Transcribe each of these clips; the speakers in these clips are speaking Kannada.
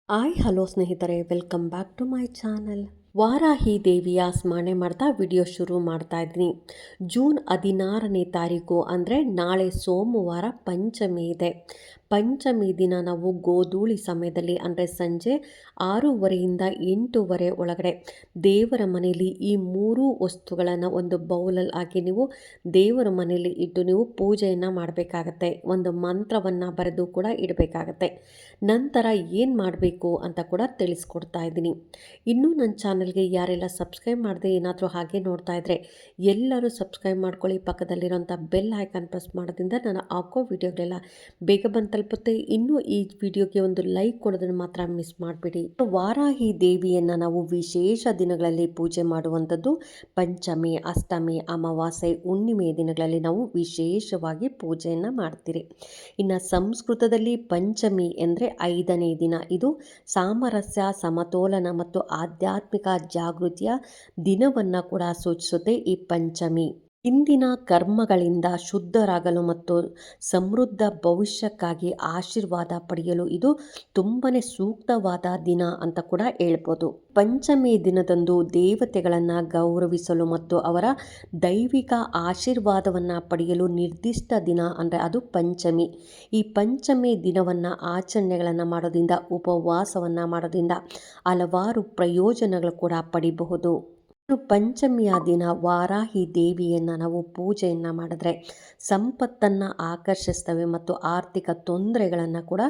ಹಲೋ ಸ್ನೇಹಿತರೆ, welcome back to my channel. Varahi ದೇವಿಯ ಸ್ಮರಣೆ ಮಾಡ್ತಾ ವಿಡಿಯೋ ಶುರು ಮಾಡ್ತಾ ಇದ್ದೀನಿ. ಜೂನ್ 16ನೇ ತಾರೀಕು ಅಂದರೆ ನಾಳೆ ಸೋಮವಾರ ಪಂಚಮಿ ಇದೆ. ಪಂಚಮಿ ದಿನ ನಾವು ಗೋಧೂಳಿ ಸಮಯದಲ್ಲಿ ಅಂದರೆ ಸಂಜೆ 6:30ಯಿಂದ 8:00 ಒಳಗಡೆ ದೇವರ ಮನೆಯಲ್ಲಿ ಈ 3 ವಸ್ತುಗಳನ್ನು ಒಂದು ಬೌಲಲ್ಲಿ ಹಾಕಿ ನೀವು ದೇವರ ಮನೆಯಲ್ಲಿ ಇಟ್ಟು ನೀವು ಪೂಜೆಯನ್ನು ಮಾಡಬೇಕಾಗತ್ತೆ. ಒಂದು ಮಂತ್ರವನ್ನು ಬರೆದು ಕೂಡ ಇಡಬೇಕಾಗತ್ತೆ. ನಂತರ ಏನು ಮಾಡಬೇಕು ಅಂತ ಕೂಡ ತಿಳಿಸ್ಕೊಡ್ತಾ ಇದ್ದೀನಿ. ಇನ್ನೂ ನನ್ನ ಚಾನಲ್ಗೆ ಯಾರೆಲ್ಲ ಸಬ್ಸ್ಕ್ರೈಬ್ ಮಾಡದೆ ಏನಾದರೂ ಹಾಗೆ ನೋಡ್ತಾ ಇದ್ದರೆ ಎಲ್ಲರೂ ಸಬ್ಸ್ಕ್ರೈಬ್ ಮಾಡ್ಕೊಳ್ಳಿ. ಪಕ್ಕದಲ್ಲಿರೋಂಥ ಬೆಲ್ ಐಕಾನ್ ಪ್ರೆಸ್ ಮಾಡೋದ್ರಿಂದ ನಾನು ಹಾಕೋ ವಿಡಿಯೋಗಳೆಲ್ಲ ಬೇಗ ಬಂದು ತಲುಪುತ್ತೆ. ಇನ್ನೂ ಈ ವಿಡಿಯೋಗೆ ಒಂದು ಲೈಕ್ ಕೊಡೋದನ್ನು ಮಾತ್ರ ಮಿಸ್ ಮಾಡಬೇಡಿ. ವಾರಾಹಿ ದೇವಿಯನ್ನು ನಾವು ವಿಶೇಷ ದಿನಗಳಲ್ಲಿ ಪೂಜೆ ಮಾಡುವಂಥದ್ದು. ಪಂಚಮಿ, ಅಷ್ಟಮಿ, ಅಮಾವಾಸ್ಯೆ, ಹುಣ್ಣಿಮೆ ದಿನಗಳಲ್ಲಿ ನಾವು ವಿಶೇಷವಾಗಿ ಪೂಜೆಯನ್ನು ಮಾಡ್ತೀರಿ. ಇನ್ನು ಸಂಸ್ಕೃತದಲ್ಲಿ ಪಂಚಮಿ ಅಂದರೆ 5ನೇ ದಿನ. ಇದು ಸಾಮರಸ್ಯ, ಸಮತೋಲನ ಮತ್ತು ಆಧ್ಯಾತ್ಮಿಕ ಜಾಗೃತಿಯ ದಿನವನ್ನು ಕೂಡ ಸೂಚಿಸುತ್ತೆ ಈ ಪಂಚಮಿ. ಇಂದಿನ ಕರ್ಮಗಳಿಂದ ಶುದ್ಧರಾಗಲು ಮತ್ತು ಸಮೃದ್ಧ ಭವಿಷ್ಯಕ್ಕಾಗಿ ಆಶೀರ್ವಾದ ಪಡೆಯಲು ಇದು ತುಂಬನೇ ಸೂಕ್ತವಾದ ದಿನ ಅಂತ ಕೂಡ ಹೇಳ್ಬೋದು. ಪಂಚಮಿ ದಿನದಂದು ದೇವತೆಗಳನ್ನು ಗೌರವಿಸಲು ಮತ್ತು ಅವರ ದೈವಿಕ ಆಶೀರ್ವಾದವನ್ನು ಪಡೆಯಲು ನಿರ್ದಿಷ್ಟ ದಿನ ಅಂದರೆ ಅದು ಪಂಚಮಿ. ಈ ಪಂಚಮಿ ದಿನವನ್ನು ಆಚರಣೆಗಳನ್ನು ಮಾಡೋದ್ರಿಂದ, ಉಪವಾಸವನ್ನು ಮಾಡೋದ್ರಿಂದ ಹಲವಾರು ಪ್ರಯೋಜನಗಳು ಕೂಡ ಪಡಿಬಹುದು. ಪಂಚಮಿಯ ದಿನ ವಾರಾಹಿ ದೇವಿಯನ್ನು ನಾವು ಪೂಜೆಯನ್ನು ಮಾಡಿದ್ರೆ ಸಂಪತ್ತನ್ನು ಆಕರ್ಷಿಸ್ತವೆ ಮತ್ತು ಆರ್ಥಿಕ ತೊಂದರೆಗಳನ್ನು ಕೂಡ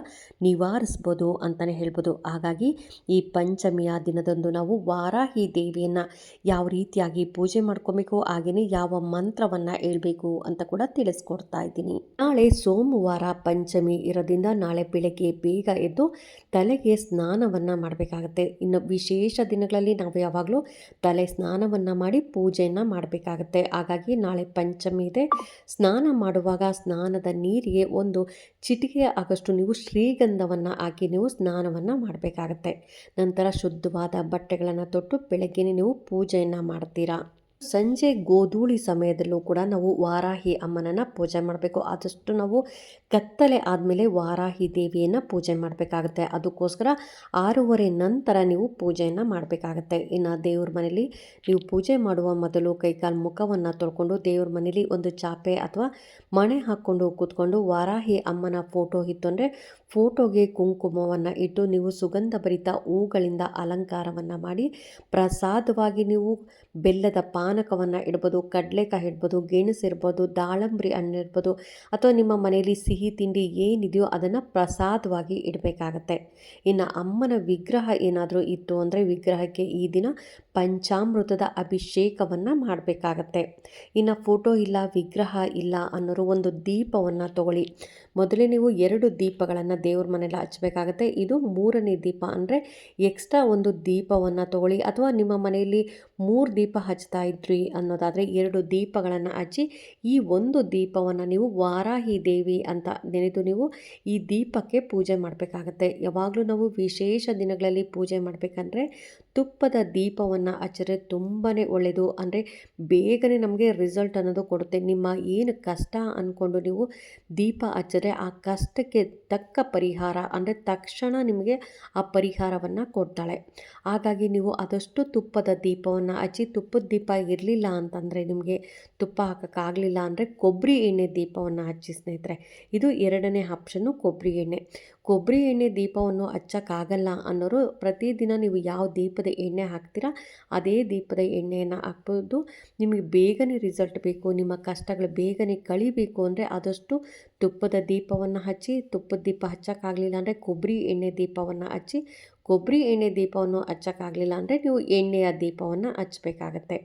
ನಿವಾರಿಸ್ಬೋದು ಅಂತಲೇ ಹೇಳ್ಬೋದು. ಹಾಗಾಗಿ ಈ ಪಂಚಮಿಯ ದಿನದಂದು ನಾವು ವಾರಾಹಿ ದೇವಿಯನ್ನು ಯಾವ ರೀತಿಯಾಗಿ ಪೂಜೆ ಮಾಡ್ಕೊಬೇಕು, ಹಾಗೆಯೇ ಯಾವ ಮಂತ್ರವನ್ನು ಹೇಳ್ಬೇಕು ಅಂತ ಕೂಡ ತಿಳಿಸ್ಕೊಡ್ತಾ ಇದ್ದೀನಿ. ನಾಳೆ ಸೋಮವಾರ ಪಂಚಮಿ ಇರೋದ್ರಿಂದ ನಾಳೆ ಬೆಳಗ್ಗೆ ಬೇಗ ಎದ್ದು ತಲೆಗೆ ಸ್ನಾನವನ್ನು ಮಾಡಬೇಕಾಗತ್ತೆ. ಇನ್ನು ವಿಶೇಷ ದಿನಗಳಲ್ಲಿ ನಾವು ಯಾವಾಗಲೂ ತಲೆ ಸ್ನಾನವನ್ನು ಮಾಡಿ ಪೂಜೆಯನ್ನು ಮಾಡಬೇಕಾಗತ್ತೆ. ಹಾಗಾಗಿ ನಾಳೆ ಪಂಚಮಿ ಇದೆ. ಸ್ನಾನ ಮಾಡುವಾಗ ಸ್ನಾನದ ನೀರಿಗೆ ಒಂದು ಚಿಟಿಕೆ ಆಗಷ್ಟು ನೀವು ಶ್ರೀಗಂಧವನ್ನು ಹಾಕಿ ನೀವು ಸ್ನಾನವನ್ನು ಮಾಡಬೇಕಾಗತ್ತೆ. ನಂತರ ಶುದ್ಧವಾದ ಬಟ್ಟೆಗಳನ್ನು ತೊಟ್ಟು ಬೆಳಗ್ಗೆ ನೀವು ಪೂಜೆಯನ್ನು ಮಾಡ್ತೀರಾ. ಸಂಜೆ ಗೋಧೂಳಿ ಸಮಯದಲ್ಲೂ ಕೂಡ ನಾವು ವಾರಾಹಿ ಅಮ್ಮನನ್ನು ಪೂಜೆ ಮಾಡಬೇಕು. ಆದಷ್ಟು ನಾವು ಕತ್ತಲೆ ಆದಮೇಲೆ ವಾರಾಹಿ ದೇವಿಯನ್ನು ಪೂಜೆ ಮಾಡಬೇಕಾಗತ್ತೆ. ಅದಕ್ಕೋಸ್ಕರ 6:30 ನಂತರ ನೀವು ಪೂಜೆಯನ್ನು ಮಾಡಬೇಕಾಗತ್ತೆ. ಇನ್ನು ದೇವ್ರ ಮನೇಲಿ ನೀವು ಪೂಜೆ ಮಾಡುವ ಮೊದಲು ಕೈಕಾಲು ಮುಖವನ್ನು ತೊಳ್ಕೊಂಡು ದೇವ್ರ ಮನೇಲಿ ಒಂದು ಚಾಪೆ ಅಥವಾ ಮಣೆ ಹಾಕ್ಕೊಂಡು ಕೂತ್ಕೊಂಡು ವಾರಾಹಿ ಅಮ್ಮನ ಫೋಟೋ ಇತ್ತು ಅಂದರೆ ಫೋಟೋಗೆ ಕುಂಕುಮವನ್ನು ಇಟ್ಟು ನೀವು ಸುಗಂಧ ಭರಿತ ಹೂಗಳಿಂದ ಅಲಂಕಾರವನ್ನು ಮಾಡಿ ಪ್ರಸಾದವಾಗಿ ನೀವು ಬೆಲ್ಲದ ಪಾನಕವನ್ನು ಇಡ್ಬೋದು, ಕಡಲೆಕಾಯಿ ಇಡ್ಬೋದು, ಗೆಣಸು ಇರ್ಬೋದು, ದಾಳಂಬ್ರಿ ಹಣ್ಣು ಇರ್ಬೋದು ಅಥವಾ ನಿಮ್ಮ ಮನೆಯಲ್ಲಿ ಸಿಹಿ ತಿಂಡಿ ಏನಿದೆಯೋ ಅದನ್ನು ಪ್ರಸಾದವಾಗಿ ಇಡಬೇಕಾಗತ್ತೆ. ಇನ್ನು ಅಮ್ಮನ ವಿಗ್ರಹ ಏನಾದರೂ ಇತ್ತು ಅಂದರೆ ವಿಗ್ರಹಕ್ಕೆ ಈ ದಿನ ಪಂಚಾಮೃತದ ಅಭಿಷೇಕವನ್ನು ಮಾಡಬೇಕಾಗತ್ತೆ. ಇನ್ನು ಫೋಟೋ ಇಲ್ಲ, ವಿಗ್ರಹ ಇಲ್ಲ ಅನ್ನೋರು ಒಂದು ದೀಪವನ್ನು ತಗೊಳ್ಳಿ. ಮೊದಲೇ ನೀವು 2 ದೀಪಗಳನ್ನು ದೇವ್ರ ಮನೆಯಲ್ಲಿ ಹಚ್ಚಬೇಕಾಗತ್ತೆ. ಇದು 3ನೇ ದೀಪ ಅಂದರೆ ಎಕ್ಸ್ಟ್ರಾ ಒಂದು ದೀಪವನ್ನು ತಗೊಳ್ಳಿ. ಅಥವಾ ನಿಮ್ಮ ಮನೆಯಲ್ಲಿ 3 ದೀಪ ಹಚ್ತಾ ಇದ್ರಿ ಅನ್ನೋದಾದರೆ 2 ದೀಪಗಳನ್ನು ಹಚ್ಚಿ ಈ ಒಂದು ದೀಪವನ್ನು ನೀವು ವಾರಾಹಿ ದೇವಿ ಅಂತ ನೆನೆದು ನೀವು ಈ ದೀಪಕ್ಕೆ ಪೂಜೆ ಮಾಡಬೇಕಾಗತ್ತೆ. ಯಾವಾಗಲೂ ನಾವು ವಿಶೇಷ ದಿನಗಳಲ್ಲಿ ಪೂಜೆ ಮಾಡಬೇಕಂದ್ರೆ ತುಪ್ಪದ ದೀಪವನ್ನು ಹಚ್ಚಿದ್ರೆ ತುಂಬಾ ಒಳ್ಳೆಯದು. ಅಂದರೆ ಬೇಗನೆ ನಮಗೆ ರಿಸಲ್ಟ್ ಅನ್ನೋದು ಕೊಡುತ್ತೆ. ನಿಮ್ಮ ಏನು ಕಷ್ಟ ಅಂದ್ಕೊಂಡು ನೀವು ದೀಪ ಹಚ್ಚಿದ್ರೆ ಆ ಕಷ್ಟಕ್ಕೆ ತಕ್ಕ ಪರಿಹಾರ ಅಂದರೆ ತಕ್ಷಣ ನಿಮಗೆ ಆ ಪರಿಹಾರವನ್ನು ಕೊಡ್ತಾಳೆ. ಹಾಗಾಗಿ ನೀವು ಆದಷ್ಟು ತುಪ್ಪದ ದೀಪವನ್ನು ಹಚ್ಚಿ, ತುಪ್ಪದ ದೀಪ ಇರಲಿಲ್ಲ ಅಂತಂದರೆ ನಿಮಗೆ ತುಪ್ಪ ಹಾಕೋಕ್ಕಾಗಲಿಲ್ಲ ಅಂದರೆ ಕೊಬ್ಬರಿ ಎಣ್ಣೆ ದೀಪವನ್ನು ಹಚ್ಚಿ ಸ್ನೇಹಿತರೆ. ಇದು 2ನೇ ಆಪ್ಷನ್ನು, ಕೊಬ್ಬರಿ ಎಣ್ಣೆ. ಕೊಬ್ಬರಿ ಎಣ್ಣೆ ದೀಪವನ್ನು ಹಚ್ಚೋಕ್ಕಾಗಲ್ಲ ಅನ್ನೋರು ಪ್ರತಿದಿನ ನೀವು ಯಾವ ದೀಪದ ಎಣ್ಣೆ ಹಾಕ್ತೀರಾ ಅದೇ ದೀಪದ ಎಣ್ಣೆಯನ್ನು ಹಾಕ್ಬೋದು. ನಿಮಗೆ ಬೇಗನೆ ರಿಸಲ್ಟ್ ಬೇಕು, ನಿಮ್ಮ ಕಷ್ಟಗಳು ಬೇಗನೆ ಕಳಿಬೇಕು ಅಂದರೆ ಆದಷ್ಟು ತುಪ್ಪದ ದೀಪವನ್ನು ಹಚ್ಚಿ. ತುಪ್ಪದ ದೀಪ ಹಚ್ಚೋಕ್ಕಾಗಲಿಲ್ಲ ಅಂದರೆ ಕೊಬ್ಬರಿ ಎಣ್ಣೆ ದೀಪವನ್ನು ಹಚ್ಚಿ. ಕೊಬ್ಬರಿ ಎಣ್ಣೆ ದೀಪವನ್ನು ಹಚ್ಚೋಕ್ಕಾಗಲಿಲ್ಲ ಅಂದರೆ ನೀವು ಎಣ್ಣೆಯ ದೀಪವನ್ನು ಹಚ್ಚಬೇಕಾಗತ್ತೆ.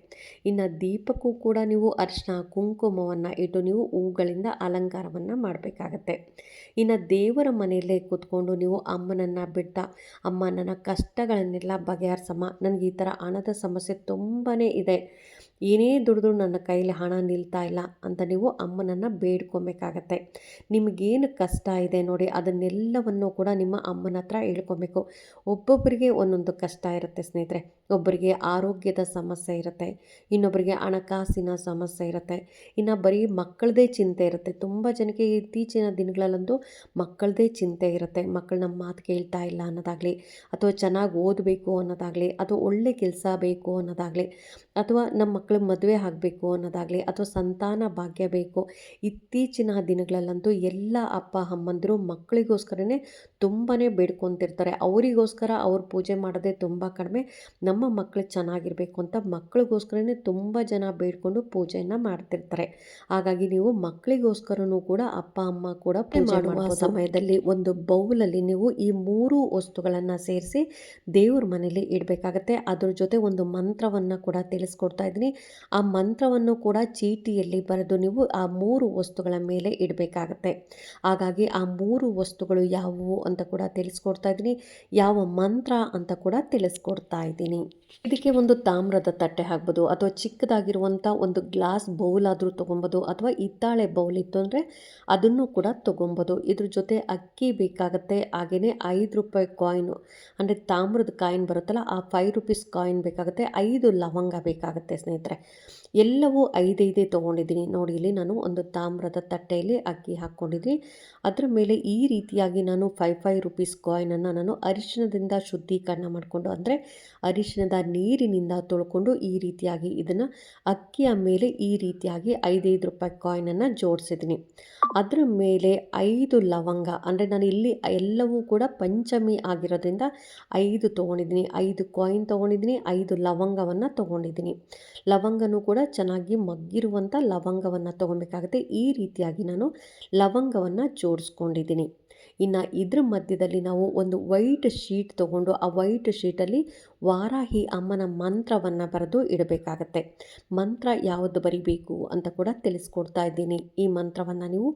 ಇನ್ನು ದೀಪಕ್ಕೂ ಕೂಡ ನೀವು ಅರಿಶಿನ ಕುಂಕುಮವನ್ನು ಇಟ್ಟು ನೀವು ಹೂಗಳಿಂದ ಅಲಂಕಾರವನ್ನು ಮಾಡಬೇಕಾಗತ್ತೆ. ಇನ್ನು ದೇವರ ಮನೆಯಲ್ಲೇ ಕೂತ್ಕೊಂಡು ನೀವು ಅಮ್ಮನನ್ನು ಬಿಟ್ಟ, ಅಮ್ಮ ನನ್ನ ಕಷ್ಟಗಳನ್ನೆಲ್ಲ ಬಗೆಹರಿಸಮ್ಮ, ನನಗೆ ಈ ಥರ ಹಣದ ಸಮಸ್ಯೆ ತುಂಬಾ ಇದೆ, ಏನೇ ದುಡಿದ್ರು ನನ್ನ ಕೈಲಿ ಹಣ ನಿಲ್ತಾ ಇಲ್ಲ ಅಂತ ನೀವು ಅಮ್ಮನನ್ನು ಬೇಡ್ಕೊಬೇಕಾಗತ್ತೆ. ನಿಮಗೇನು ಕಷ್ಟ ಇದೆ ನೋಡಿ ಅದನ್ನೆಲ್ಲವನ್ನು ಕೂಡ ನಿಮ್ಮ ಅಮ್ಮನ ಹತ್ರ ಹೇಳ್ಕೊಬೇಕು. ಒಬ್ಬೊಬ್ಬರಿಗೆ ಒಂದೊಂದು ಕಷ್ಟ ಇರುತ್ತೆ ಸ್ನೇಹಿತರೆ. ಒಬ್ಬರಿಗೆ ಆರೋಗ್ಯದ ಸಮಸ್ಯೆ ಇರುತ್ತೆ, ಇನ್ನೊಬ್ಬರಿಗೆ ಹಣಕಾಸಿನ ಸಮಸ್ಯೆ ಇರುತ್ತೆ, ಇನ್ನು ಬರೀ ಮಕ್ಕಳದೇ ಚಿಂತೆ ಇರುತ್ತೆ. ತುಂಬ ಜನಕ್ಕೆ ಇತ್ತೀಚಿನ ದಿನಗಳಲ್ಲಂತೂ ಮಕ್ಕಳದೇ ಚಿಂತೆ ಇರುತ್ತೆ. ಮಕ್ಕಳು ನಮ್ಮ ಮಾತು ಕೇಳ್ತಾ ಇಲ್ಲ ಅನ್ನೋದಾಗಲಿ, ಅಥವಾ ಚೆನ್ನಾಗಿ ಓದಬೇಕು ಅನ್ನೋದಾಗಲಿ, ಅಥವಾ ಒಳ್ಳೆ ಕೆಲಸ ಬೇಕು ಅನ್ನೋದಾಗಲಿ, ಅಥವಾ ನಮ್ಮ ಮಕ್ಕಳಿಗೆ ಮದುವೆ ಆಗಬೇಕು ಅನ್ನೋದಾಗಲಿ, ಅಥವಾ ಸಂತಾನ ಭಾಗ್ಯ ಬೇಕು. ಇತ್ತೀಚಿನ ದಿನಗಳಲ್ಲಂತೂ ಎಲ್ಲ ಅಪ್ಪ ಅಮ್ಮಂದಿರು ಮಕ್ಕಳಿಗೋಸ್ಕರನೇ ತುಂಬಾ ಬೇಡ್ಕೊತಿರ್ತಾರೆ. ಅವರಿಗೋಸ್ಕರ ಅವ್ರು ಪೂಜೆ ಮಾಡೋದೇ ತುಂಬ ಕಡಿಮೆ. ನಮ್ಮ ಮಕ್ಕಳು ಚೆನ್ನಾಗಿರಬೇಕು ಅಂತ ಮಕ್ಕಳಿಗೋಸ್ಕರನೇ ತುಂಬ ಜನ ಬೇಡ್ಕೊಂಡು ಪೂಜೆಯನ್ನು ಮಾಡ್ತಿರ್ತಾರೆ. ಹಾಗಾಗಿ ನೀವು ಮಕ್ಕಳಿಗೋಸ್ಕರನೂ ಕೂಡ ಅಪ್ಪ ಅಮ್ಮ ಕೂಡ ಪೂಜೆ ಮಾಡುವ ಸಮಯದಲ್ಲಿ ಒಂದು ಬೌಲಲ್ಲಿ ನೀವು ಈ 3 ವಸ್ತುಗಳನ್ನು ಸೇರಿಸಿ ದೇವ್ರ ಮನೇಲಿ ಇಡಬೇಕಾಗತ್ತೆ. ಅದ್ರ ಜೊತೆ ಒಂದು ಮಂತ್ರವನ್ನು ಕೂಡ ತಿಳಿಸ್ಕೊಡ್ತಾ ಇದ್ದೀನಿ. ಆ ಮಂತ್ರವನ್ನು ಕೂಡ ಚೀಟಿಯಲ್ಲಿ ಬರೆದು ನೀವು ಆ 3 ವಸ್ತುಗಳ ಮೇಲೆ ಇಡಬೇಕಾಗತ್ತೆ. ಹಾಗಾಗಿ ಆ 3 ವಸ್ತುಗಳು ಯಾವುವು ಅಂತ ಕೂಡ ತಿಳಿಸ್ಕೊಡ್ತಾ ಇದ್ದೀನಿ, ಯಾವ ಮಂತ್ರ ಅಂತ ಕೂಡ ತಿಳಿಸ್ಕೊಡ್ತಾ ಇದ್ದೀನಿ. ಇದಕ್ಕೆ ಒಂದು ತಾಮ್ರದ ತಟ್ಟೆ ಹಾಕ್ಬೋದು, ಅಥವಾ ಚಿಕ್ಕದಾಗಿರುವಂಥ ಒಂದು ಗ್ಲಾಸ್ ಬೌಲ್ ಆದರೂ ತೊಗೊಬೋದು, ಅಥವಾ ಹಿತ್ತಾಳೆ ಬೌಲ್ ಇತ್ತು ಅಂದರೆ ಅದನ್ನು ಕೂಡ ತೊಗೊಬೋದು. ಇದ್ರ ಜೊತೆ ಅಕ್ಕಿ ಬೇಕಾಗುತ್ತೆ. ಹಾಗೆಯೇ 5 ರೂಪಾಯಿ ಕಾಯಿನು ಅಂದರೆ ತಾಮ್ರದ ಕಾಯಿನ್ ಬರುತ್ತಲ್ಲ, ಆ 5 ರುಪೀಸ್ ಕಾಯಿನ್ ಬೇಕಾಗುತ್ತೆ. 5 ಲವಂಗ ಬೇಕಾಗುತ್ತೆ ಸ್ನೇಹಿತರೆ. ಎಲ್ಲವೂ 5 ತೊಗೊಂಡಿದ್ದೀನಿ. ನೋಡಿ ಇಲ್ಲಿ ನಾನು ಒಂದು ತಾಮ್ರದ ತಟ್ಟೆಯಲ್ಲಿ ಅಕ್ಕಿ ಹಾಕ್ಕೊಂಡಿದ್ದೀನಿ. ಅದರ ಮೇಲೆ ಈ ರೀತಿಯಾಗಿ ನಾನು 5 ರುಪೀಸ್ ಕಾಯಿನನ್ನು ನಾನು ಅರಿಶಿಣದಿಂದ ಶುದ್ಧೀಕರಣ ಮಾಡಿಕೊಂಡು, ಅಂದರೆ ಅರಿಶಿಣದ ನೀರಿನಿಂದ ತೊಳ್ಕೊಂಡು ಈ ರೀತಿಯಾಗಿ ಇದನ್ನು ಅಕ್ಕಿಯ ಮೇಲೆ ಈ ರೀತಿಯಾಗಿ 5 ರೂಪಾಯಿ ಕಾಯಿನನ್ನು ಜೋಡಿಸಿದ್ದೀನಿ. ಅದರ ಮೇಲೆ 5 ಲವಂಗ, ಅಂದರೆ ನಾನು ಇಲ್ಲಿ ಎಲ್ಲವೂ ಕೂಡ ಪಂಚಮಿ ಆಗಿರೋದ್ರಿಂದ 5 ತೊಗೊಂಡಿದ್ದೀನಿ. 5 ಕಾಯಿನ್ ತೊಗೊಂಡಿದ್ದೀನಿ, 5 ಲವಂಗವನ್ನು ತೊಗೊಂಡಿದ್ದೀನಿ. ಲವಂಗನೂ ಕೂಡ ಚೆನ್ನಾಗಿ ಮಗ್ಗಿರುವಂಥ ಲವಂಗವನ್ನು ತೊಗೊಬೇಕಾಗುತ್ತೆ. ಈ ರೀತಿಯಾಗಿ ನಾನು ಲವಂಗವನ್ನು ಜೋಡಿಸ್ಕೊಂಡಿದ್ದೀನಿ. ಇನ್ನು ಇದ್ರ ಮಧ್ಯದಲ್ಲಿ ನಾವು ಒಂದು ವೈಟ್ ಶೀಟ್ ತೊಗೊಂಡು ಆ ವೈಟ್ ಶೀಟಲ್ಲಿ ವಾರಾಹಿ ಅಮ್ಮನ ಮಂತ್ರವನ್ನು ಬರೆದು ಇಡಬೇಕಾಗತ್ತೆ. ಮಂತ್ರ ಯಾವುದು ಬರಿಬೇಕು ಅಂತ ಕೂಡ ತಿಳಿಸ್ಕೊಡ್ತಾ ಇದ್ದೀನಿ. ಈ ಮಂತ್ರವನ್ನು ನೀವು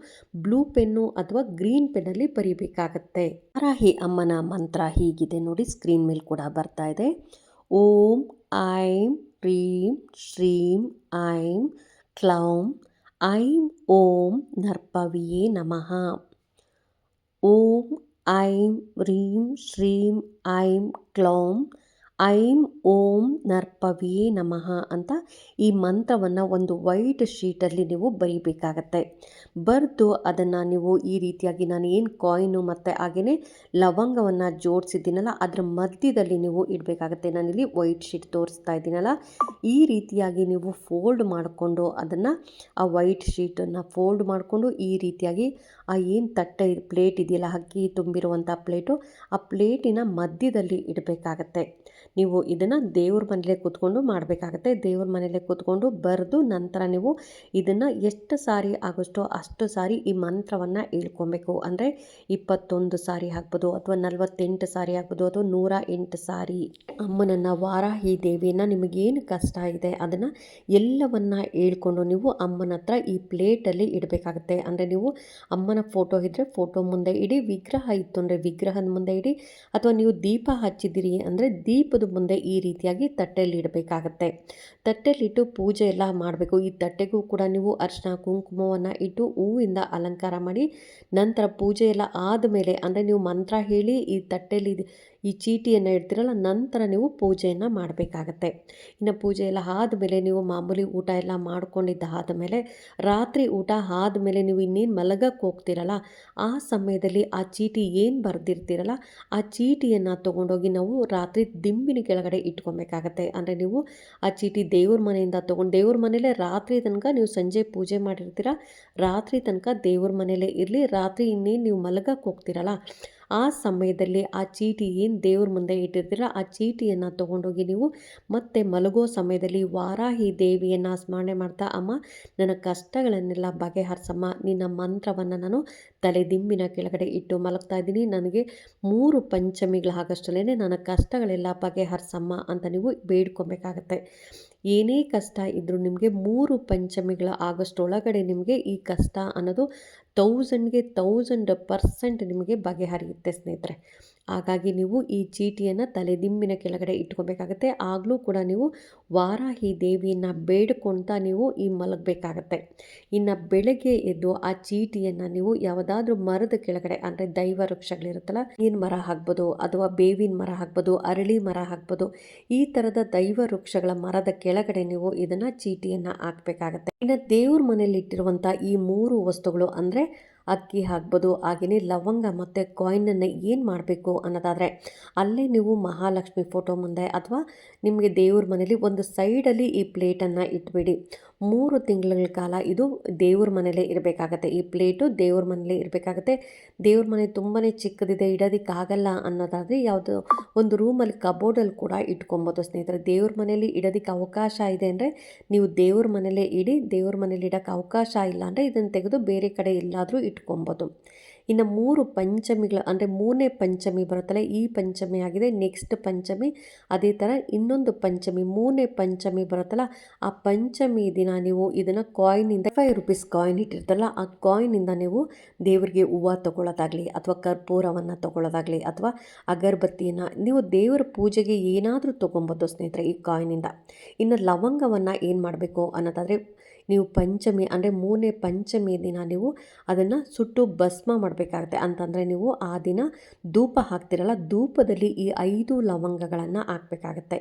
ಬ್ಲೂ ಪೆನ್ನು ಅಥವಾ ಗ್ರೀನ್ ಪೆನ್ನಲ್ಲಿ ಬರಿಬೇಕಾಗತ್ತೆ. ವಾರಾಹಿ ಅಮ್ಮನ ಮಂತ್ರ ಹೀಗಿದೆ ನೋಡಿ, ಸ್ಕ್ರೀನ್ ಮೇಲೆ ಕೂಡ ಬರ್ತಾ ಇದೆ. ಓಂ ಐಂ ಹ್ರೀಂ ಶ್ರೀಂ ಐಂ ಕ್ಲೌಂ ಐಂ ಓಂ ನರ್ಪವಿಯೇ ನಮಃ. ಓಂ ಐಂ ಹ್ರೀಂ ಶ್ರೀಂ ಐಂ ಕ್ಲೌಂ ಐಂ ಓಂ ನರ್ಪವಿಯೇ ನಮಃ ಅಂತ ಈ ಮಂತ್ರವನ್ನು ಒಂದು ವೈಟ್ ಶೀಟಲ್ಲಿ ನೀವು ಬರೀಬೇಕಾಗತ್ತೆ. ಬರೆದು ಅದನ್ನು ನೀವು ಈ ರೀತಿಯಾಗಿ ನಾನು ಏನು ಕಾಯಿನು ಮತ್ತು ಹಾಗೆಯೇ ಲವಂಗವನ್ನು ಜೋಡಿಸಿದ್ದೀನಲ್ಲ ಅದರ ಮಧ್ಯದಲ್ಲಿ ನೀವು ಇಡಬೇಕಾಗತ್ತೆ. ನಾನಿಲ್ಲಿ ವೈಟ್ ಶೀಟ್ ತೋರಿಸ್ತಾ ಇದ್ದೀನಲ್ಲ, ಈ ರೀತಿಯಾಗಿ ನೀವು ಫೋಲ್ಡ್ ಮಾಡಿಕೊಂಡು ಅದನ್ನು ಆ ವೈಟ್ ಶೀಟನ್ನು ಫೋಲ್ಡ್ ಮಾಡಿಕೊಂಡು ಈ ರೀತಿಯಾಗಿ ಆ ಏನು ತಟ್ಟೆ ಪ್ಲೇಟ್ ಇದೆಯಲ್ಲ, ಅಕ್ಕಿ ತುಂಬಿರುವಂಥ ಪ್ಲೇಟು, ಆ ಪ್ಲೇಟಿನ ಮಧ್ಯದಲ್ಲಿ ಇಡಬೇಕಾಗತ್ತೆ. ನೀವು ಇದನ್ನು ದೇವ್ರ ಮನೇಲೆ ಕೂತ್ಕೊಂಡು ಮಾಡಬೇಕಾಗತ್ತೆ. ದೇವ್ರ ಮನೇಲೆ ಕೂತ್ಕೊಂಡು ಬರೆದು ನಂತರ ನೀವು ಇದನ್ನು ಎಷ್ಟು ಸಾರಿ ಆಗುತ್ತೋ ಅಷ್ಟು ಸಾರಿ ಈ ಮಂತ್ರವನ್ನು ಹೇಳ್ಕೊಬೇಕು. ಅಂದರೆ 21 ಸಾರಿ ಆಗ್ಬೋದು, ಅಥವಾ 48 ಸಾರಿ ಆಗ್ಬೋದು, ಅಥವಾ 108 ಸಾರಿ. ಅಮ್ಮನನ್ನು, ವಾರಾಹಿ ದೇವಿಯನ್ನು, ನಿಮಗೇನು ಕಷ್ಟ ಇದೆ ಅದನ್ನು ಎಲ್ಲವನ್ನು ಹೇಳ್ಕೊಂಡು ನೀವು ಅಮ್ಮನ ಹತ್ರ ಈ ಪ್ಲೇಟಲ್ಲಿ ಇಡಬೇಕಾಗತ್ತೆ. ಅಂದರೆ ನೀವು ಅಮ್ಮನ ಫೋಟೋ ಇದ್ದರೆ ಫೋಟೋ ಮುಂದೆ ಇಡಿ, ವಿಗ್ರಹ ಇತ್ತು ಅಂದರೆ ವಿಗ್ರಹದ ಮುಂದೆ ಇಡಿ, ಅಥವಾ ನೀವು ದೀಪ ಹಚ್ಚಿದ್ದೀರಿ ಅಂದರೆ ದೀಪದ ಮುಂದೆ ಈ ರೀತಿಯಾಗಿ ತಟ್ಟೆಯಲ್ಲಿ ಇಡಬೇಕಾಗತ್ತೆ. ತಟ್ಟೆಯಲ್ಲಿಟ್ಟು ಪೂಜೆ ಎಲ್ಲ ಮಾಡಬೇಕು. ಈ ತಟ್ಟೆಗೂ ಕೂಡ ನೀವು ಅರಿಶಿನ ಕುಂಕುಮವನ್ನು ಇಟ್ಟು ಹೂವಿಂದ ಅಲಂಕಾರ ಮಾಡಿ, ನಂತರ ಪೂಜೆ ಎಲ್ಲ ಆದಮೇಲೆ, ಅಂದರೆ ನೀವು ಮಂತ್ರ ಹೇಳಿ ಈ ತಟ್ಟೆಯಲ್ಲಿ ಈ ಚೀಟಿಯನ್ನು ಇಡ್ತೀರಲ್ಲ, ನಂತರ ನೀವು ಪೂಜೆಯನ್ನು ಮಾಡಬೇಕಾಗತ್ತೆ. ಇನ್ನು ಪೂಜೆ ಎಲ್ಲ ಆದಮೇಲೆ ನೀವು ಮಾಮೂಲಿ ಊಟ ಎಲ್ಲ ಮಾಡ್ಕೊಂಡಿದ್ದಾದ ಮೇಲೆ, ರಾತ್ರಿ ಊಟ ಆದಮೇಲೆ ನೀವು ಇನ್ನೇನು ಮಲಗಕ್ಕೆ ಹೋಗ್ತೀರಲ್ಲ, ಆ ಸಮಯದಲ್ಲಿ ಆ ಚೀಟಿ ಏನು ಬರೆದಿರ್ತೀರಲ್ಲ ಆ ಚೀಟಿಯನ್ನು ತೊಗೊಂಡೋಗಿ ನಾವು ರಾತ್ರಿ ದಿಂಬಿನ ಕೆಳಗಡೆ ಇಟ್ಕೊಬೇಕಾಗತ್ತೆ. ಅಂದರೆ ನೀವು ಆ ಚೀಟಿ ದೇವ್ರ ಮನೆಯಿಂದ ತೊಗೊಂಡು, ದೇವ್ರ ಮನೇಲೇ ರಾತ್ರಿ ತನಕ, ನೀವು ಸಂಜೆ ಪೂಜೆ ಮಾಡಿರ್ತೀರ, ರಾತ್ರಿ ತನಕ ದೇವ್ರ ಮನೇಲೇ ಇರಲಿ. ರಾತ್ರಿ ಇನ್ನೇನು ನೀವು ಮಲಗಕ್ಕೆ ಹೋಗ್ತೀರಲ್ಲ ಆ ಸಮಯದಲ್ಲಿ ಆ ಚೀಟಿ ಏನು ದೇವ್ರ ಮುಂದೆ ಇಟ್ಟಿರ್ತೀರ ಆ ಚೀಟಿಯನ್ನು ತೊಗೊಂಡೋಗಿ ನೀವು ಮತ್ತೆ ಮಲಗೋ ಸಮಯದಲ್ಲಿ ವಾರಾಹಿ ದೇವಿಯನ್ನು ಸ್ಮರಣೆ ಮಾಡ್ತಾ, ಅಮ್ಮ ನನ್ನ ಕಷ್ಟಗಳನ್ನೆಲ್ಲ ಬಗೆಹರಿಸಮ್ಮ, ನಿನ್ನ ಮಂತ್ರವನ್ನು ನಾನು ತಲೆ ದಿಂಬಿನ ಕೆಳಗಡೆ ಇಟ್ಟು ಮಲಗ್ತಾ ಇದ್ದೀನಿ, ನನಗೆ 3 ಪಂಚಮಿಗಳಾಗಷ್ಟರಲ್ಲೇ ನನ್ನ ಕಷ್ಟಗಳೆಲ್ಲ ಬಗೆಹರಿಸಮ್ಮ ಅಂತ ನೀವು ಬೇಡ್ಕೊಬೇಕಾಗತ್ತೆ. ಏನೇ ಕಷ್ಟ ಇದ್ದರೂ ನಿಮಗೆ 3 ಪಂಚಮಿಗಳ ಆಗಸ್ಟೊಳಗಡೆ ನಿಮಗೆ ಈ ಕಷ್ಟ ಅನ್ನೋದು 1000% ನಿಮಗೆ ಬಗೆಹರಿಯುತ್ತೆ ಸ್ನೇಹಿತರೆ. ಹಾಗಾಗಿ ನೀವು ಈ ಚೀಟಿಯನ್ನು ತಲೆದಿಂಬಿನ ಕೆಳಗಡೆ ಇಟ್ಕೋಬೇಕಾಗತ್ತೆ. ಆಗಲೂ ಕೂಡ ನೀವು ವಾರಾಹಿ ದೇವಿಯನ್ನು ಬೇಡ್ಕೊಳ್ತಾ ನೀವು ಈ ಮಲಗಬೇಕಾಗತ್ತೆ. ಇನ್ನು ಬೆಳಗ್ಗೆ ಎದ್ದು ಆ ಚೀಟಿಯನ್ನು ನೀವು ಯಾವುದಾದ್ರೂ ಮರದ ಕೆಳಗಡೆ, ಅಂದರೆ ದೈವ ವೃಕ್ಷಗಳಿರುತ್ತಲ್ಲ, ಏನು ಮರ ಹಾಕ್ಬೋದು ಅಥವಾ ಬೇವಿನ ಮರ ಹಾಕ್ಬೋದು, ಅರಳಿ ಮರ ಹಾಕ್ಬೋದು, ಈ ಥರದ ದೈವ ವೃಕ್ಷಗಳ ಮರದ ಕೆಳಗಡೆ ನೀವು ಇದನ್ನು ಚೀಟಿಯನ್ನು ಹಾಕಬೇಕಾಗತ್ತೆ. ಇನ್ನು ದೇವ್ರ ಮನೆಯಲ್ಲಿ ಇಟ್ಟಿರುವಂಥ ಈ 3 ವಸ್ತುಗಳು ಅಂದರೆ ಅಕ್ಕಿ ಹಾಕ್ಬೋದು, ಹಾಗೆಯೇ ಲವಂಗ ಮತ್ತು ಕಾಯಿನನ್ನು ಏನು ಮಾಡಬೇಕು ಅನ್ನೋದಾದರೆ, ಅಲ್ಲೇ ನೀವು ಮಹಾಲಕ್ಷ್ಮಿ ಫೋಟೋ ಮುಂದೆ ಅಥವಾ ನಿಮಗೆ ದೇವ್ರ ಮನೇಲಿ ಒಂದು ಸೈಡಲ್ಲಿ ಈ ಪ್ಲೇಟನ್ನು ಇಟ್ಬಿಡಿ. 3 ತಿಂಗಳ ಕಾಲ ಇದು ದೇವ್ರ ಮನೇಲೇ ಇರಬೇಕಾಗತ್ತೆ. ಈ ಪ್ಲೇಟು ದೇವ್ರ ಮನೇಲೇ ಇರಬೇಕಾಗತ್ತೆ. ದೇವ್ರ ಮನೆ ತುಂಬಾ ಚಿಕ್ಕದಿದೆ, ಇಡೋದಕ್ಕಾಗಲ್ಲ ಅನ್ನೋದಾದರೆ ಯಾವುದೋ ಒಂದು ರೂಮಲ್ಲಿ ಕಬೋರ್ಡಲ್ಲಿ ಕೂಡ ಇಟ್ಕೊಬೋದು ಸ್ನೇಹಿತರೆ. ದೇವ್ರ ಮನೇಲಿ ಇಡೋದಕ್ಕೆ ಅವಕಾಶ ಇದೆ ಅಂದರೆ ನೀವು ದೇವ್ರ ಮನೇಲೇ ಇಡಿ. ದೇವ್ರ ಮನೇಲಿ ಇಡೋಕ್ಕೆ ಅವಕಾಶ ಇಲ್ಲ ಅಂದರೆ ಇದನ್ನು ತೆಗೆದು ಬೇರೆ ಕಡೆ ಎಲ್ಲಾದರೂ ಇಟ್ಕೊಬೋದು. ಇನ್ನು 3 ಪಂಚಮಿಗಳು ಅಂದರೆ 3ನೇ ಪಂಚಮಿ ಬರುತ್ತಲ್ಲ, ಈ ಪಂಚಮಿ ಆಗಿದೆ. ನೆಕ್ಸ್ಟ್ ಪಂಚಮಿ, ಅದೇ ಥರ ಇನ್ನೊಂದು ಪಂಚಮಿ 3ನೇ ಪಂಚಮಿ ಬರುತ್ತಲ್ಲ, ಆ ಪಂಚಮಿ ದಿನ ನೀವು ಇದನ್ನು ಕಾಯಿನಿಂದ 5 ರುಪೀಸ್ ಕಾಯಿನ್ ಇಟ್ಟಿರ್ತಾರಲ್ಲ, ಆ ಕಾಯಿನಿಂದ ನೀವು ದೇವರಿಗೆ ಹೂವು ತೊಗೊಳ್ಳೋದಾಗಲಿ ಅಥವಾ ಕರ್ಪೂರವನ್ನು ತೊಗೊಳ್ಳೋದಾಗಲಿ ಅಥವಾ ಅಗರಬತ್ತಿಯನ್ನು ನೀವು ದೇವರ ಪೂಜೆಗೆ ಏನಾದರೂ ತೊಗೊಬೋದು ಸ್ನೇಹಿತರೆ ಈ ಕಾಯಿನಿಂದ. ಇನ್ನು ಲವಂಗವನ್ನು ಏನು ಮಾಡಬೇಕು ಅನ್ನೋದಾದರೆ, ನೀವು ಪಂಚಮಿ ಅಂದರೆ 3ನೇ ಪಂಚಮಿ ದಿನ ನೀವು ಅದನ್ನು ಸುಟ್ಟು ಭಸ್ಮ ಮಾಡಬೇಕಾಗತ್ತೆ. ಅಂತಂದರೆ ನೀವು ಆ ದಿನ ಧೂಪ ಹಾಕ್ತಿರಲ್ಲ, ಧೂಪದಲ್ಲಿ ಈ 5 ಲವಂಗಗಳನ್ನು ಹಾಕಬೇಕಾಗತ್ತೆ.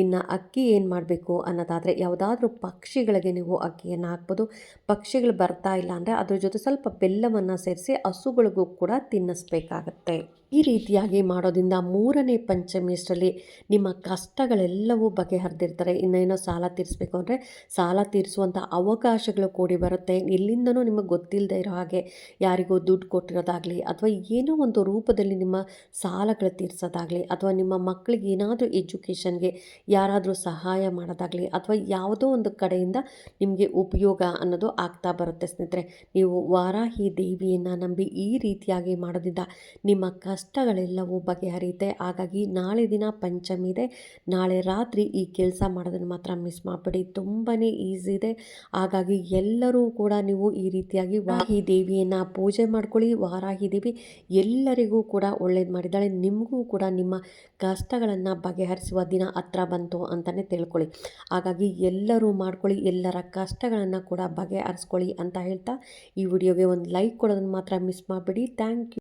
ಇನ್ನು ಅಕ್ಕಿ ಏನು ಮಾಡಬೇಕು ಅನ್ನೋದಾದರೆ, ಯಾವುದಾದ್ರೂ ಪಕ್ಷಿಗಳಿಗೆ ನೀವು ಅಕ್ಕಿಯನ್ನು ಹಾಕ್ಬೋದು. ಪಕ್ಷಿಗಳು ಬರ್ತಾ ಇಲ್ಲ ಅಂದರೆ ಅದ್ರ ಜೊತೆ ಸ್ವಲ್ಪ ಬೆಲ್ಲವನ್ನು ಸೇರಿಸಿ ಹಸುಗಳಿಗೂ ಕೂಡ ತಿನ್ನಿಸ್ಬೇಕಾಗತ್ತೆ. ಈ ರೀತಿಯಾಗಿ ಮಾಡೋದ್ರಿಂದ 3ನೇ ಪಂಚಮಿಯಷ್ಟರಲ್ಲಿ ನಿಮ್ಮ ಕಷ್ಟಗಳೆಲ್ಲವೂ ಬಗೆಹರಿದಿರ್ತಾರೆ. ಇನ್ನೇನೋ ಸಾಲ ತೀರಿಸಬೇಕು ಅಂದರೆ ಸಾಲ ತೀರಿಸುವಂಥ ಅವಕಾಶಗಳು ಕೂಡಿ ಬರುತ್ತೆ. ಎಲ್ಲಿಂದನೂ ನಿಮಗೆ ಗೊತ್ತಿಲ್ಲದೆ ಇರೋ ಹಾಗೆ ಯಾರಿಗೋ ದುಡ್ಡು ಕೊಟ್ಟಿರೋದಾಗಲಿ ಅಥವಾ ಏನೋ ಒಂದು ರೂಪದಲ್ಲಿ ನಿಮ್ಮ ಸಾಲಗಳು ತೀರಿಸೋದಾಗಲಿ ಅಥವಾ ನಿಮ್ಮ ಮಕ್ಕಳಿಗೆ ಏನಾದರೂ ಎಜುಕೇಷನ್ಗೆ ಯಾರಾದರೂ ಸಹಾಯ ಮಾಡೋದಾಗಲಿ ಅಥವಾ ಯಾವುದೋ ಒಂದು ಕಡೆಯಿಂದ ನಿಮಗೆ ಉಪಯೋಗ ಅನ್ನೋದು ಆಗ್ತಾ ಬರುತ್ತೆ ಸ್ನೇಹಿತರೆ. ನೀವು ವಾರಾಹಿ ದೇವಿಯನ್ನು ನಂಬಿ ಈ ರೀತಿಯಾಗಿ ಮಾಡೋದ್ರಿಂದ ನಿಮ್ಮ ಕಷ್ಟಗಳೆಲ್ಲವೂ ಬಗೆಹರಿಯುತ್ತೆ. ಹಾಗಾಗಿ ನಾಳೆ ದಿನ ಪಂಚಮಿ ಇದೆ, ನಾಳೆ ರಾತ್ರಿ ಈ ಕೆಲಸ ಮಾಡೋದನ್ನು ಮಾತ್ರ ಮಿಸ್ ಮಾಡಬೇಡಿ. ತುಂಬಾ ಈಸಿ ಇದೆ. ಹಾಗಾಗಿ ಎಲ್ಲರೂ ಕೂಡ ನೀವು ಈ ರೀತಿಯಾಗಿ ವಾರಾಹಿ ದೇವಿಯನ್ನು ಪೂಜೆ ಮಾಡ್ಕೊಳ್ಳಿ. ವಾರಾಹಿ ದೇವಿ ಎಲ್ಲರಿಗೂ ಕೂಡ ಒಳ್ಳೇದು ಮಾಡಿದ್ದಾಳೆ. ನಿಮಗೂ ಕೂಡ ನಿಮ್ಮ ಕಷ್ಟಗಳನ್ನು ಬಗೆಹರಿಸುವ ದಿನ ಹತ್ರ ಬಂತು ಅಂತಲೇ ತಿಳ್ಕೊಳ್ಳಿ. ಹಾಗಾಗಿ ಎಲ್ಲರೂ ಮಾಡ್ಕೊಳ್ಳಿ, ಎಲ್ಲರ ಕಷ್ಟಗಳನ್ನು ಕೂಡ ಬಗೆಹರಿಸ್ಕೊಳ್ಳಿ ಅಂತ ಹೇಳ್ತಾ ಈ ವಿಡಿಯೋಗೆ ಒಂದು ಲೈಕ್ ಕೊಡೋದನ್ನು ಮಾತ್ರ ಮಿಸ್ ಮಾಡಬೇಡಿ. Thank you.